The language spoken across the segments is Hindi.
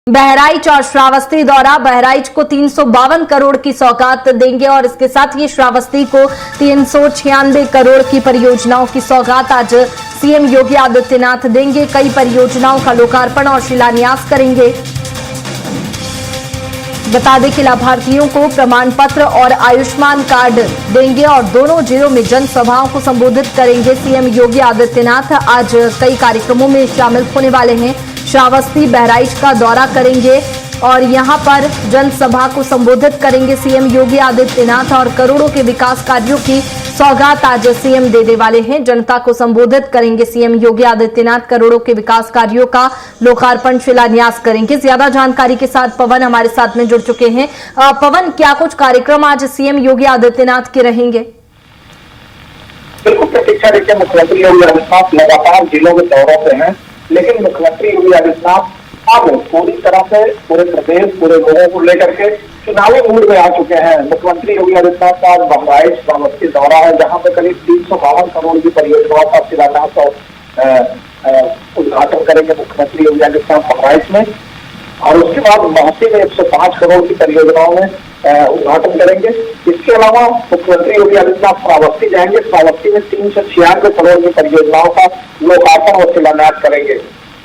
बहराइच और श्रावस्ती दौरा। बहराइच को 352 करोड़ की सौगात देंगे और इसके साथ ही श्रावस्ती को 396 करोड़ की परियोजनाओं की सौगात आज सीएम योगी आदित्यनाथ देंगे। कई परियोजनाओं का लोकार्पण और शिलान्यास करेंगे। बता दें कि लाभार्थियों को प्रमाण पत्र और आयुष्मान कार्ड देंगे और दोनों जिलों में जनसभाओं को संबोधित करेंगे। सीएम योगी आदित्यनाथ आज कई कार्यक्रमों में शामिल होने वाले हैं। श्रावस्ती बहराइच का दौरा करेंगे और यहां पर जनसभा को संबोधित करेंगे सीएम योगी आदित्यनाथ और करोड़ों के विकास कार्यों की सौगात आज सीएम देने वाले हैं। जनता को संबोधित करेंगे सीएम योगी आदित्यनाथ, करोड़ों के विकास कार्यों का लोकार्पण शिलान्यास करेंगे। ज्यादा जानकारी के साथ पवन हमारे साथ में जुड़ चुके हैं। पवन, क्या कुछ कार्यक्रम आज सीएम योगी आदित्यनाथ के रहेंगे? बिल्कुल प्रतीक्षा देखिए, मुख्यमंत्री योगी आदित्यनाथ लगातार जिलों के दौरों पे हैं, लेकिन मुख्यमंत्री योगी आदित्यनाथ अब पूरी तरह से पूरे प्रदेश, पूरे लोगों को लेकर के चुनावी मूड में आ चुके हैं। मुख्यमंत्री योगी आदित्यनाथ का आज बहराइच श्रावस्ती दौरा है, जहां पर करीब 352 करोड़ की परियोजनाओं का शिलान्यास और उद्घाटन करेंगे मुख्यमंत्री योगी आदित्यनाथ बहराइच में, और उसके बाद महसी में 105 करोड़ की परियोजनाओं में उद्घाटन करेंगे। इसके अलावा मुख्यमंत्री योगी आदित्यनाथ श्रावस्ती जाएंगे। श्रावस्ती में 396 करोड़ की परियोजनाओं का लोकार्पण और शिलान्यास करेंगे।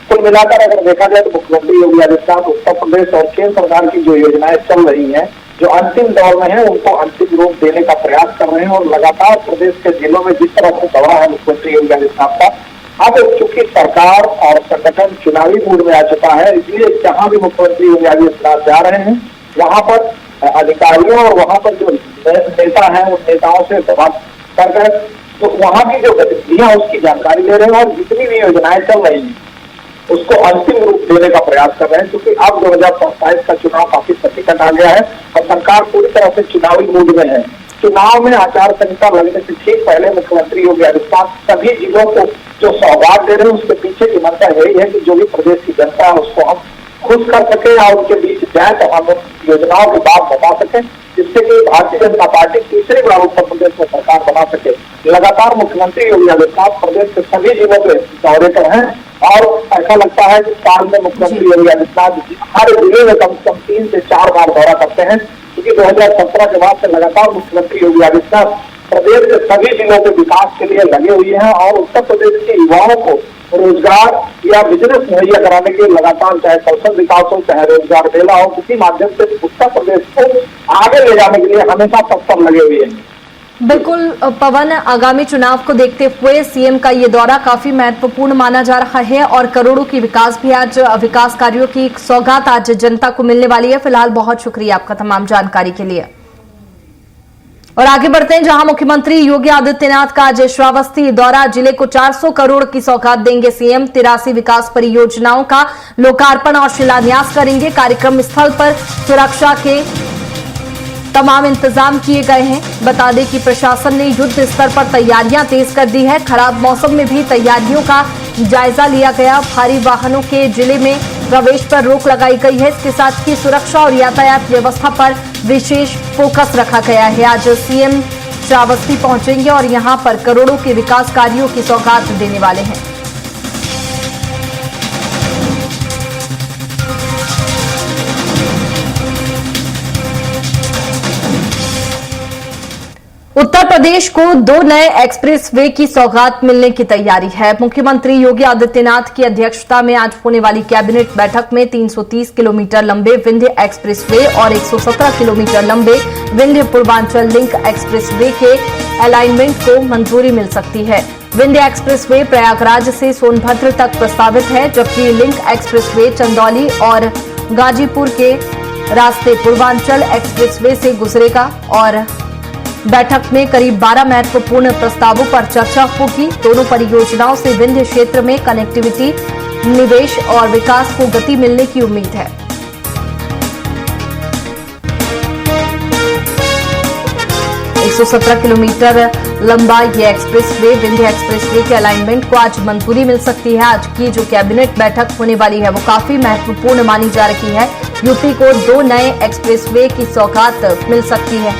कुल मिलाकर अगर देखा जाए तो मुख्यमंत्री योगी आदित्यनाथ उत्तर प्रदेश और केंद्र सरकार की जो योजनाएं चल रही हैं, जो अंतिम दौर में है, उनको अंतिम रूप देने का प्रयास कर रहे हैं और लगातार प्रदेश के जिलों में जिस तरह से दौरा है मुख्यमंत्री योगी आदित्यनाथ का, अब चूंकि सरकार और संगठन चुनावी मूड में आ चुका है, इसलिए जहां भी मुख्यमंत्री योगी आदित्यनाथ जा रहे हैं वहां पर अधिकारियों और वहां पर जो नेता हैं उन नेताओं से बात कर रहे, तो वहां की जो गतिविधियां उसकी जानकारी ले रहे हैं और जितनी भी योजनाएं चल रही हैं उसको अंतिम रूप देने का प्रयास कर रहे हैं, क्योंकि अब 2027 का चुनाव काफी सन्निकट आ गया है और सरकार पूरी तरह से चुनावी मूड में है। चुनाव में आचार संहिता लगने से ठीक पहले मुख्यमंत्री योगी आदित्यनाथ सभी जिलों को जो सौगात दे रहे हैं, उसके पीछे की मंशा यही है कि जो भी प्रदेश की जनता है उसको हम खुश कर सके और उनके बीच जाए तो हम योजनाओं की बात बता सके, जिससे कि भारतीय जनता पार्टी तीसरी बार उत्तर प्रदेश में सरकार बना सके। लगातार मुख्यमंत्री योगी आदित्यनाथ प्रदेश के सभी जिलों के दौरे पर हैं और ऐसा लगता है कि साल में मुख्यमंत्री योगी आदित्यनाथ हर जिले में कम से कम 3 से 4 बार दौरा करते हैं, क्योंकि 2017 के बाद से लगातार मुख्यमंत्री योगी आदित्यनाथ प्रदेश के सभी जिलों के विकास के लिए लगे हुए हैं और उत्तर प्रदेश के युवाओं को रोजगार या बिजनेस मुहैया कराने के लिए लगातार, चाहे कौशल विकास हो, चाहे रोजगार मेला हो, किसी माध्यम से उत्तर प्रदेश को आगे ले जाने के लिए हमेशा तत्पर लगे हुए हैं। बिल्कुल पवन, आगामी चुनाव को देखते हुए सीएम का ये दौरा काफी महत्वपूर्ण माना जा रहा है और करोड़ों की विकास कार्यों की सौगात आज जनता को मिलने वाली है। फिलहाल बहुत शुक्रिया आपका तमाम जानकारी के लिए। और आगे बढ़ते हैं, जहां मुख्यमंत्री योगी आदित्यनाथ का आज श्रावस्ती दौरा। जिले को 400 करोड़ की सौगात देंगे सीएम। 83 विकास परियोजनाओं का लोकार्पण और शिलान्यास करेंगे। कार्यक्रम स्थल पर सुरक्षा के तमाम इंतजाम किए गए हैं। बता दें कि प्रशासन ने युद्ध स्तर पर तैयारियां तेज कर दी है। खराब मौसम में भी तैयारियों का जायजा लिया गया। भारी वाहनों के जिले में प्रवेश पर रोक लगाई गई है। इसके साथ ही सुरक्षा और यातायात व्यवस्था पर विशेष फोकस रखा गया है। आज सीएम श्रावस्ती पहुंचेंगे और यहां पर करोड़ों के विकास कार्यों की सौगात देने वाले हैं। उत्तर प्रदेश को 2 नए एक्सप्रेसवे की सौगात मिलने की तैयारी है। मुख्यमंत्री योगी आदित्यनाथ की अध्यक्षता में आज होने वाली कैबिनेट बैठक में 330 किलोमीटर लंबे विंध्य एक्सप्रेसवे और 117 किलोमीटर लंबे विंध्य पूर्वांचल लिंक एक्सप्रेसवे के अलाइनमेंट को मंजूरी मिल सकती है। विंध्य एक्सप्रेसवे प्रयागराज से सोनभद्र तक प्रस्तावित है, जबकि लिंक एक्सप्रेसवे चंदौली और गाजीपुर के रास्ते पूर्वांचल एक्सप्रेसवे से गुजरेगा। और बैठक में करीब 12 महत्वपूर्ण प्रस्तावों पर चर्चा होगी। दोनों परियोजनाओं से विंध्य क्षेत्र में कनेक्टिविटी, निवेश और विकास को गति मिलने की उम्मीद है। एक 117 किलोमीटर लंबा ये एक्सप्रेसवे विंध्य एक्सप्रेसवे के अलाइनमेंट को आज मंजूरी मिल सकती है। आज की जो कैबिनेट बैठक होने वाली है वो काफी महत्वपूर्ण मानी जा रही है। यूपी को 2 नए एक्सप्रेसवे की सौगात मिल सकती है।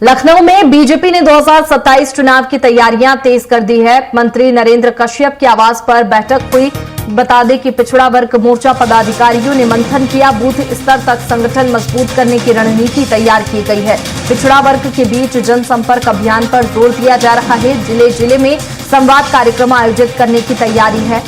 लखनऊ में बीजेपी ने 2027 चुनाव की तैयारियां तेज कर दी है। मंत्री नरेंद्र कश्यप के आवास पर बैठक हुई। बता दें कि पिछड़ा वर्ग मोर्चा पदाधिकारियों ने मंथन किया। बूथ स्तर तक संगठन मजबूत करने की रणनीति तैयार की गई है। पिछड़ा वर्ग के बीच जनसंपर्क अभियान पर जोर दिया जा रहा है। जिले जिले में संवाद कार्यक्रम आयोजित करने की तैयारी है।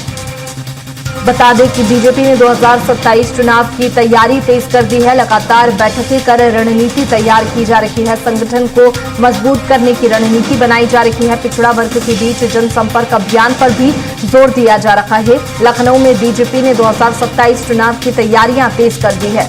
बता दें कि बीजेपी ने 2027 चुनाव की तैयारी तेज कर दी है। लगातार बैठकें कर रणनीति तैयार की जा रही है। संगठन को मजबूत करने की रणनीति बनाई जा रही है। पिछड़ा वर्ग के बीच जनसंपर्क अभियान पर भी जोर दिया जा रहा है। लखनऊ में बीजेपी ने 2027 चुनाव की तैयारियां तेज कर दी है।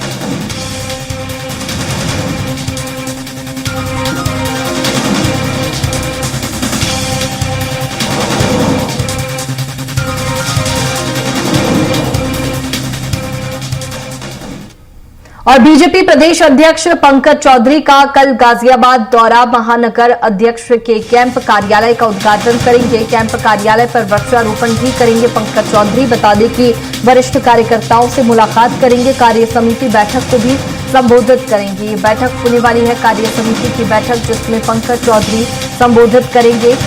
और बीजेपी प्रदेश अध्यक्ष पंकज चौधरी का कल गाजियाबाद दौरा। महानगर अध्यक्ष के कैंप कार्यालय का उद्घाटन करेंगे। कैंप कार्यालय पर वृक्षारोपण भी करेंगे पंकज चौधरी। बता दें कि वरिष्ठ कार्यकर्ताओं से मुलाकात करेंगे। कार्य समिति बैठक को भी संबोधित करेंगे। ये बैठक होने वाली है कार्य समिति की बैठक, जिसमें पंकज चौधरी संबोधित करेंगे।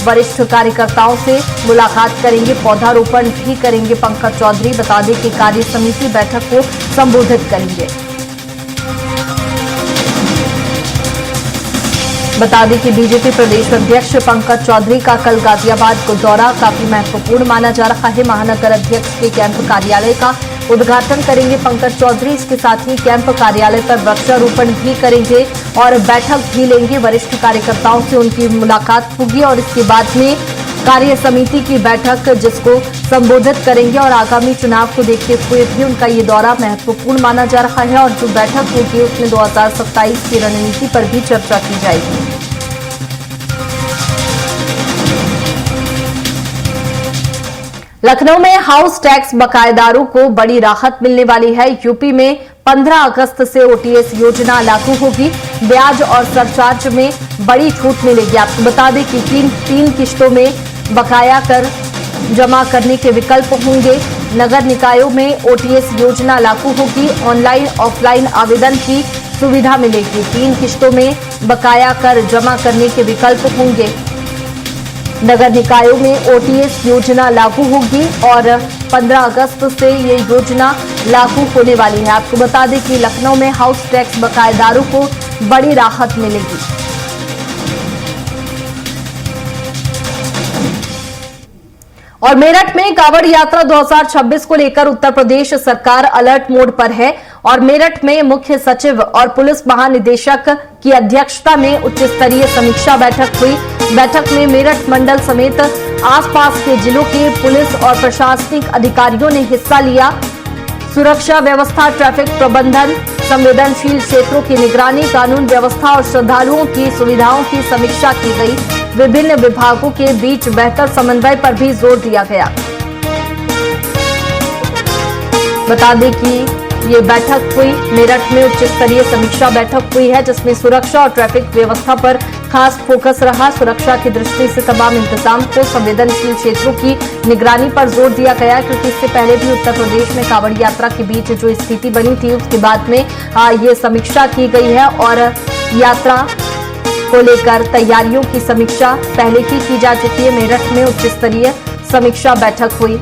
वरिष्ठ कार्यकर्ताओं से मुलाकात करेंगे। पौधारोपण भी करेंगे पंकज चौधरी। बता दें कि कार्य समिति बैठक को संबोधित करेंगे। बता दें कि बीजेपी प्रदेश अध्यक्ष पंकज चौधरी का कल गाजियाबाद को दौरा काफी महत्वपूर्ण माना जा रहा है। महानगर अध्यक्ष के कैंप कार्यालय का उद्घाटन करेंगे पंकज चौधरी। इसके साथ ही कैंप कार्यालय पर वृक्षारोपण भी करेंगे और बैठक भी लेंगे। वरिष्ठ कार्यकर्ताओं से उनकी मुलाकात होगी और इसके बाद में कार्य समिति की बैठक जिसको संबोधित करेंगे। और आगामी चुनाव को देखते हुए भी उनका ये दौरा महत्वपूर्ण माना जा रहा है। और जो बैठक होगी उसमें 2027 की रणनीति पर भी चर्चा की जाएगी। लखनऊ में हाउस टैक्स बकायेदारों को बड़ी राहत मिलने वाली है। यूपी में 15 अगस्त से ओटीएस योजना लागू होगी। ब्याज और सरचार्ज में बड़ी छूट मिलेगी। आपको बता दें कि तीन किश्तों में बकाया कर जमा करने के विकल्प होंगे। नगर निकायों में ओटीएस योजना लागू होगी। ऑनलाइन ऑफलाइन आवेदन की सुविधा मिलेगी। 3 किश्तों में बकाया कर जमा करने के विकल्प होंगे। नगर निकायों में ओटीएस योजना लागू होगी और 15 अगस्त से ये योजना लागू होने वाली है। आपको बता दें कि लखनऊ में हाउस टैक्स बकायेदारों को बड़ी राहत मिलेगी। और मेरठ में कांवड़ यात्रा 2026 को लेकर उत्तर प्रदेश सरकार अलर्ट मोड पर है। और मेरठ में मुख्य सचिव और पुलिस महानिदेशक की अध्यक्षता में उच्च स्तरीय समीक्षा बैठक हुई। बैठक में मेरठ मंडल समेत आसपास के जिलों के पुलिस और प्रशासनिक अधिकारियों ने हिस्सा लिया। सुरक्षा व्यवस्था, ट्रैफिक प्रबंधन, संवेदनशील क्षेत्रों की निगरानी, कानून व्यवस्था और श्रद्धालुओं की सुविधाओं की समीक्षा की गई। विभिन्न विभागों के बीच बेहतर समन्वय पर भी जोर दिया गया। बता दें कि ये बैठक हुई मेरठ में उच्च स्तरीय समीक्षा बैठक हुई है, जिसमें सुरक्षा और ट्रैफिक व्यवस्था पर खास फोकस रहा। सुरक्षा की दृष्टि से तमाम इंतजाम को, संवेदनशील क्षेत्रों की निगरानी पर जोर दिया गया, क्योंकि इससे पहले भी उत्तर प्रदेश में कांवड़ यात्रा के बीच जो स्थिति बनी थी उसके बाद में ये समीक्षा की गई है। और यात्रा को लेकर तैयारियों की समीक्षा पहले ही की जा चुकी है। मेरठ में उच्च स्तरीय समीक्षा बैठक हुई।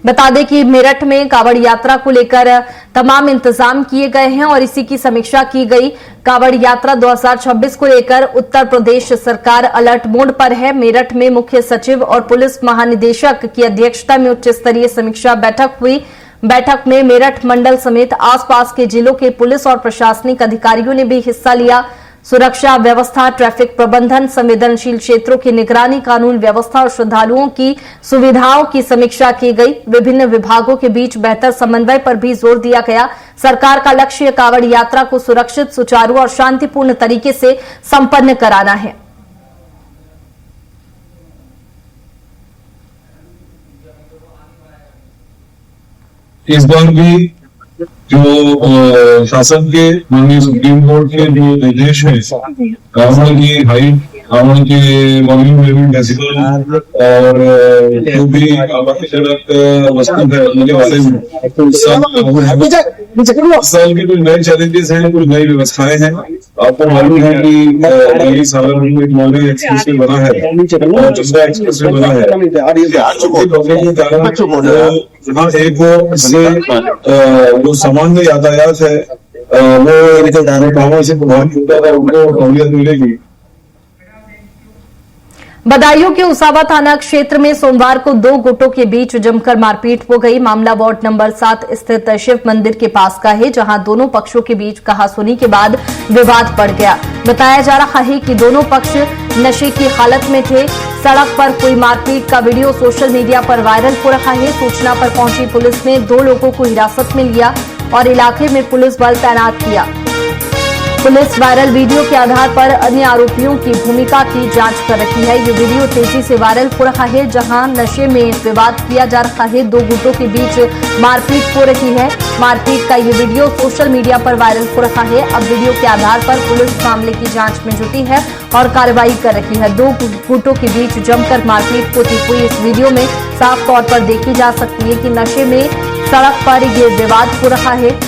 बता दें कि मेरठ में कांवड़ यात्रा को लेकर तमाम इंतजाम किए गए हैं और इसी की समीक्षा की गई। कांवड़ यात्रा 2026 को लेकर उत्तर प्रदेश सरकार अलर्ट मोड पर है। मेरठ में मुख्य सचिव और पुलिस महानिदेशक की अध्यक्षता में उच्च स्तरीय समीक्षा बैठक हुई। बैठक में मेरठ मंडल समेत आसपास के जिलों के पुलिस और प्रशासनिक अधिकारियों ने भी हिस्सा लिया। सुरक्षा व्यवस्था, ट्रैफिक प्रबंधन, संवेदनशील क्षेत्रों की निगरानी, कानून व्यवस्था और श्रद्धालुओं की सुविधाओं की समीक्षा की गई। विभिन्न विभागों के बीच बेहतर समन्वय पर भी जोर दिया गया। सरकार का लक्ष्य कांवड़ यात्रा को सुरक्षित, सुचारू और शांतिपूर्ण तरीके से संपन्न कराना है। इस बार भी जो शासन के माननीय सुप्रीम कोर्ट के जो निर्देश है, कांवड़ की हाइट उनकी वॉल्यूम में भी डेसिबल और जो भी आपत्तिजनक वस्तु है उनके बारे में साल की कुछ नए चैलेंजेस हैं, कुछ नई व्यवस्थाएं हैं। आपको मालूम है कि दिल्ली सालान एक मॉडल एक्सप्रेस वे बना है और दूसरा एक्सप्रेस वे बना है। जहाँ एक वो सामान्य यातायात है वो गाँवों से प्रभावित होता था, उनको सहूलियत मिलेगी। बदायूं के उसावा थाना क्षेत्र में सोमवार को दो गुटों के बीच जमकर मारपीट हो गई। मामला वार्ड नंबर 7 स्थित शिव मंदिर के पास का है, जहां दोनों पक्षों के बीच कहासुनी के बाद विवाद बढ़ गया। बताया जा रहा है कि दोनों पक्ष नशे की हालत में थे। सड़क पर हुई मारपीट का वीडियो सोशल मीडिया पर वायरल हो रहा है। सूचना पर पहुंची पुलिस ने दो लोगों को हिरासत में लिया और इलाके में पुलिस बल तैनात किया। पुलिस वायरल वीडियो के आधार पर अन्य आरोपियों की भूमिका की जांच कर रही है। ये वीडियो तेजी से वायरल हो रहा है, जहां नशे में विवाद किया जा रहा है। दो गुटों के बीच मारपीट हो रही है। मारपीट का ये वीडियो सोशल मीडिया पर वायरल हो रहा है। अब वीडियो के आधार पर पुलिस मामले की जांच में जुटी है और कार्रवाई कर रही है। दो गुटों के बीच जमकर मारपीट होती हुई इस वीडियो में साफ तौर पर देखी जा सकती है कि नशे में सड़क पर ये विवाद हो रहा है।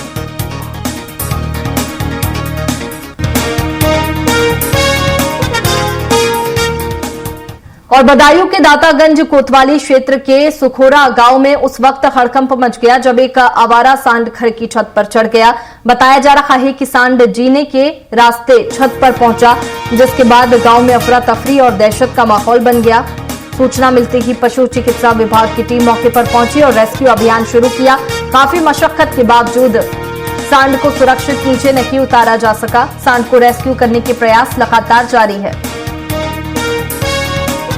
और बदायूं के दातागंज कोतवाली क्षेत्र के सुखोरा गांव में उस वक्त हड़कंप मच गया जब एक आवारा सांड घर की छत पर चढ़ गया। बताया जा रहा है कि सांड जीने के रास्ते छत पर पहुंचा, जिसके बाद गांव में अफरा तफरी और दहशत का माहौल बन गया। सूचना मिलते ही पशु चिकित्सा विभाग की टीम मौके पर पहुंची और रेस्क्यू अभियान शुरू किया। काफी मशक्कत के बावजूद सांड को सुरक्षित नीचे नहीं उतारा जा सका। सांड को रेस्क्यू करने के प्रयास लगातार जारी है।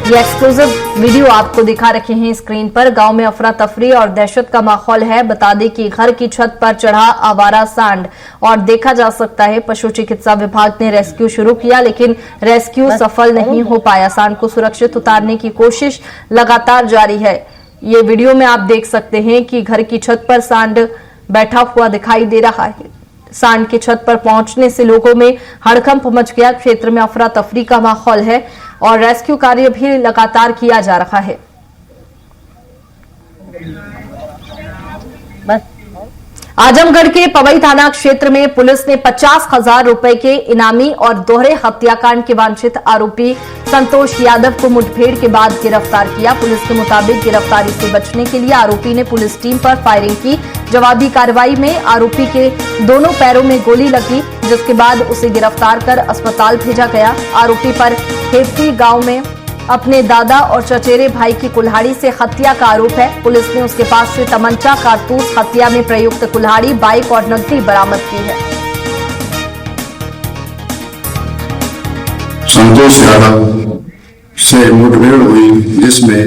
ये एक्सक्लूसिव वीडियो आपको दिखा रखे हैं स्क्रीन पर। गांव में अफरा तफरी और दहशत का माहौल है। बता दें कि घर की छत पर चढ़ा आवारा सांड और देखा जा सकता है पशु चिकित्सा विभाग ने रेस्क्यू शुरू किया, लेकिन रेस्क्यू सफल नहीं हो पाया। सांड को सुरक्षित उतारने की कोशिश लगातार जारी है। ये वीडियो में आप देख सकते हैं कि घर की छत पर सांड बैठा हुआ दिखाई दे रहा है। सांड की छत पर पहुंचने से लोगों में हड़कंप मच गया। क्षेत्र में अफरा तफरी का माहौल है और रेस्क्यू कार्य भी लगातार किया जा रहा है। आजमगढ़ के पवई थाना क्षेत्र में पुलिस ने 50,000 रुपए के इनामी और दोहरे हत्याकांड के वांछित आरोपी संतोष यादव को मुठभेड़ के बाद गिरफ्तार किया। पुलिस के मुताबिक गिरफ्तारी से बचने के लिए आरोपी ने पुलिस टीम पर फायरिंग की। जवाबी कार्रवाई में आरोपी के दोनों पैरों में गोली लगी, जिसके बाद उसे गिरफ्तार कर अस्पताल भेजा गया। आरोपी पर खेपटी गांव में अपने दादा और चचेरे भाई की कुल्हाड़ी से हत्या का आरोप है। पुलिस ने उसके पास से तमंचा, कारतूस, हत्या में प्रयुक्त कुल्हाड़ी, बाइक और नकदी बरामद की है। संतोष यादव से मुठभेड़ हुई, जिसमें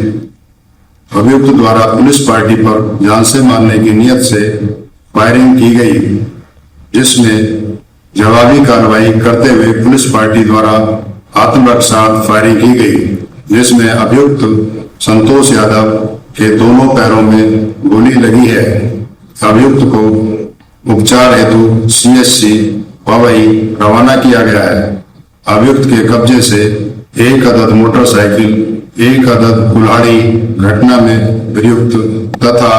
अभियुक्त द्वारा पुलिस पार्टी पर जान से मारने की नियत से फायरिंग की गई, जिसमें जवाबी कार्रवाई करते हुए पुलिस पार्टी द्वारा आत्मरक्षा फायरिंग की गई, जिसमें अभियुक्त संतोष यादव के दोनों पैरों में गोली लगी है। अभियुक्त को उपचार हेतु सीएचसी पवई रवाना किया गया है। अभियुक्त के कब्जे से एक अदद मोटरसाइकिल, एक अदद कुल्हाड़ी घटना में प्रयुक्त तथा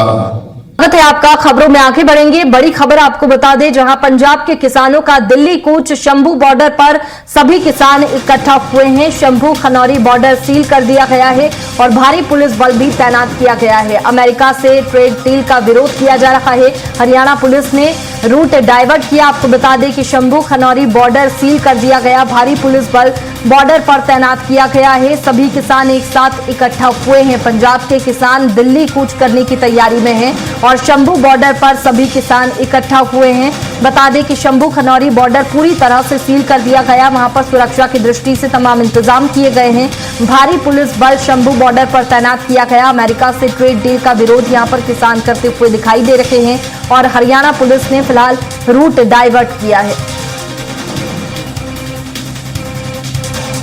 स्वागत है आपका। खबरों में आगे बढ़ेंगे। बड़ी खबर आपको बता दें, जहां पंजाब के किसानों का दिल्ली कूच। शंभू बॉर्डर पर सभी किसान इकट्ठा हुए हैं। शंभू खनौरी बॉर्डर सील कर दिया गया है और भारी पुलिस बल भी तैनात किया गया है। अमेरिका से ट्रेड डील का विरोध किया जा रहा है। हरियाणा पुलिस ने रूट डाइवर्ट किया। आपको बता दें कि शंभू खनौरी बॉर्डर सील कर दिया गया। भारी पुलिस बल बॉर्डर पर तैनात किया गया है। सभी किसान एक साथ इकट्ठा हुए हैं। पंजाब के किसान दिल्ली कूच करने की तैयारी में हैं और शंभू बॉर्डर पर सभी किसान इकट्ठा हुए हैं। बता दें कि शंभू खनौरी बॉर्डर पूरी तरह से सील कर दिया गया। वहां पर सुरक्षा की दृष्टि से तमाम इंतजाम किए गए हैं। भारी पुलिस बल शंभू बॉर्डर पर तैनात किया गया। अमेरिका से ट्रेड डील का विरोध यहां पर किसान करते हुए दिखाई दे रहे हैं और हरियाणा पुलिस ने फिलहाल रूट डाइवर्ट किया है।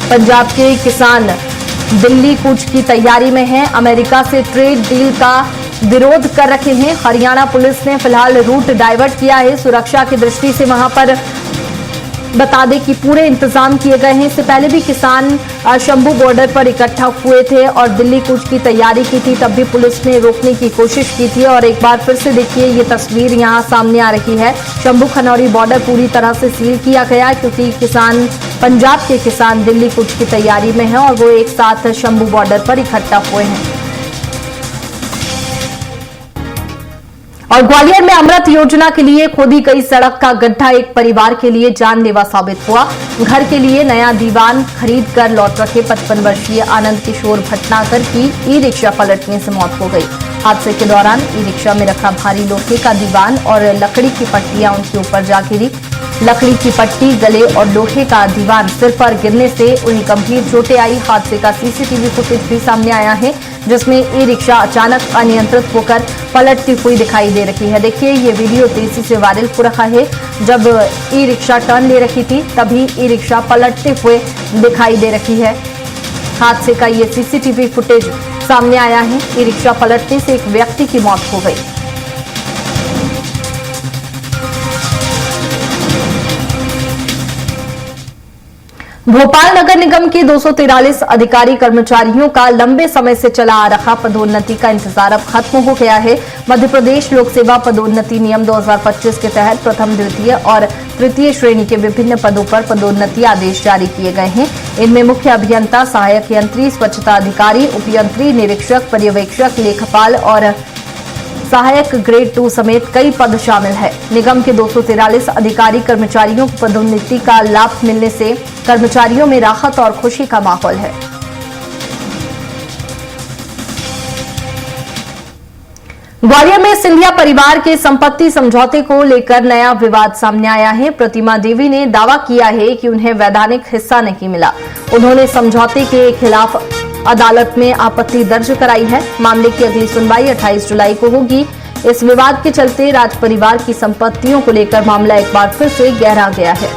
पंजाब के किसान दिल्ली कूच की तैयारी में हैं। अमेरिका से ट्रेड डील का विरोध कर रहे हैं। हरियाणा पुलिस ने फिलहाल रूट डाइवर्ट किया है। सुरक्षा की दृष्टि से वहां पर बता दें कि पूरे इंतजाम किए गए हैं। इससे पहले भी किसान शंभू बॉर्डर पर इकट्ठा हुए थे और दिल्ली कूच की तैयारी की थी, तब भी पुलिस ने रोकने की कोशिश की थी। और एक बार फिर से देखिए ये तस्वीर यहां सामने आ रही है। शंभू खनौरी बॉर्डर पूरी तरह से सील किया गया क्योंकि पंजाब के किसान दिल्ली कूच की तैयारी में हैं और वो एक साथ शंभू बॉर्डर पर इकट्ठा हुए हैं। और ग्वालियर में अमृत योजना के लिए खोदी गई सड़क का गड्ढा एक परिवार के लिए जानलेवा साबित हुआ। घर के लिए नया दीवान खरीद कर लौट रखे 55 वर्षीय आनंद किशोर भटनागर की ई रिक्शा पलटने से मौत हो गई। हादसे के दौरान ई रिक्शा में रखा भारी लोहे का दीवान और लकड़ी की पट्टियां उनके ऊपर जा गिरी। लकड़ी की पट्टी, गले और लोहे का दीवान सिर पर गिरने से उन्हें गंभीर चोटें आई। हादसे का सीसीटीवी फुटेज भी सामने आया है जिसमें ई रिक्शा अचानक अनियंत्रित होकर पलटती हुई दिखाई दे रही है। देखिए ये वीडियो तेजी से वायरल हो रहा है। जब ई रिक्शा टर्न ले रही थी तभी ई रिक्शा पलटते हुए दिखाई दे रही है। हादसे का ये सीसीटीवी फुटेज सामने आया है। ई रिक्शा पलटने से एक व्यक्ति की मौत हो गई। भोपाल नगर निगम के 243 अधिकारी कर्मचारियों का लंबे समय से चला आ रहा पदोन्नति का इंतजार अब खत्म हो गया है। मध्य प्रदेश लोक सेवा पदोन्नति नियम 2025 के तहत प्रथम, द्वितीय और तृतीय श्रेणी के विभिन्न पदों पर पदोन्नति आदेश जारी किए गए हैं। इनमें मुख्य अभियंता, सहायक यंत्री, स्वच्छता अधिकारी, उपयंत्री, निरीक्षक, पर्यवेक्षक, लेखापाल और सहायक ग्रेड 2 समेत कई पद शामिल है। निगम के 243 अधिकारी कर्मचारियों को पदोन्नति का लाभ मिलने से कर्मचारियों में राहत और खुशी का माहौल है। ग्वालियर में सिंधिया परिवार के संपत्ति समझौते को लेकर नया विवाद सामने आया है। प्रतिमा देवी ने दावा किया है कि उन्हें वैधानिक हिस्सा नहीं मिला। उन्होंने समझौते के खिलाफ अदालत में आपत्ति दर्ज कराई है। मामले की अगली सुनवाई 28 जुलाई को होगी। इस विवाद के चलते राज परिवार की संपत्तियों को लेकर मामला एक बार फिर से गहरा गया है।